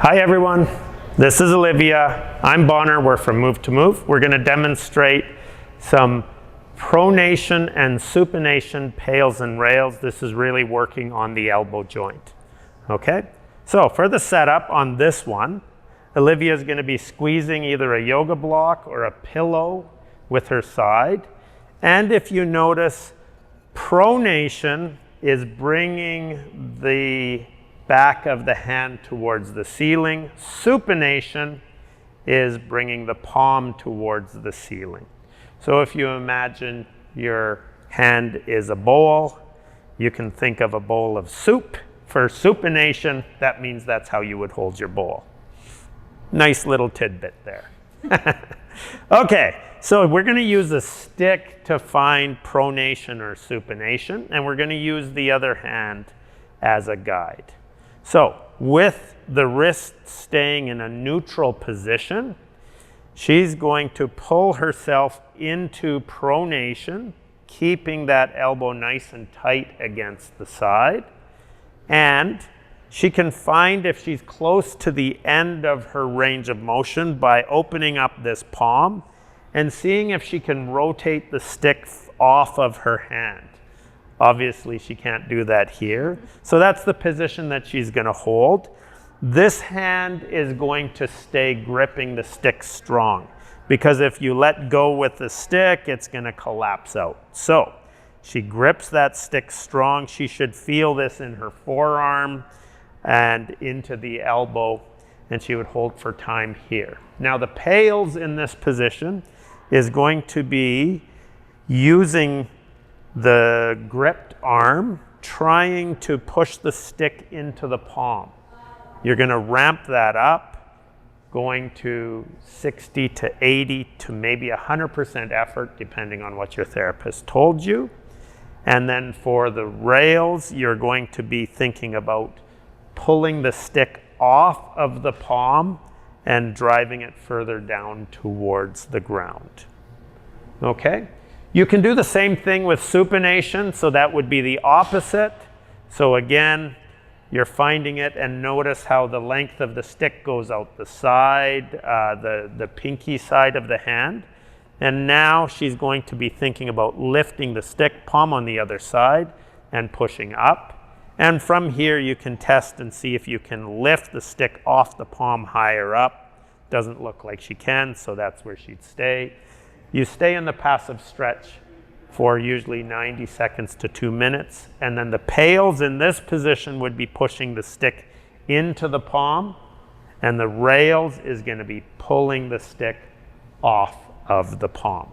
Hi everyone, this is Olivia. I'm Bonner, we're from Move to Move. We're going to demonstrate some pronation and supination PAILS and rails. This is really working on the elbow joint. Okay, so for the setup on this one, Olivia is going to be squeezing either a yoga block or a pillow with her side. And if you notice, pronation is bringing the back of the hand towards the ceiling. Supination is bringing the palm towards the ceiling. So if you imagine your hand is a bowl, you can think of a bowl of soup. For supination, that means that's how you would hold your bowl. Nice little tidbit there. Okay, so we're going to use a stick to find pronation or supination, and we're going to use the other hand as a guide. So with the wrist staying in a neutral position, she's going to pull herself into pronation, keeping that elbow nice and tight against the side. And she can find if she's close to the end of her range of motion by opening up this palm and seeing if she can rotate the stick off of her hand. Obviously, she can't do that here. So that's the position that she's going to hold. This hand is going to stay gripping the stick strong, because if you let go with the stick, it's going to collapse out. So she grips that stick strong. She should feel this in her forearm and into the elbow, and she would hold for time here. Now the PAILS in this position is going to be using the gripped arm, trying to push the stick into the palm. You're going to ramp that up, going to 60 to 80 to maybe 100% effort, depending on what your therapist told you. And then for the rails, you're going to be thinking about pulling the stick off of the palm and driving it further down towards the ground. Okay? You can do the same thing with supination, so that would be the opposite. So again, you're finding it, and notice how the length of the stick goes out the side, the pinky side of the hand. And now she's going to be thinking about lifting the stick, palm on the other side, and pushing up. And from here you can test and see if you can lift the stick off the palm higher up. Doesn't look like she can, so that's where she'd stay. You stay in the passive stretch for usually 90 seconds to 2 minutes. And then the PAILS in this position would be pushing the stick into the palm, and the rails is going to be pulling the stick off of the palm.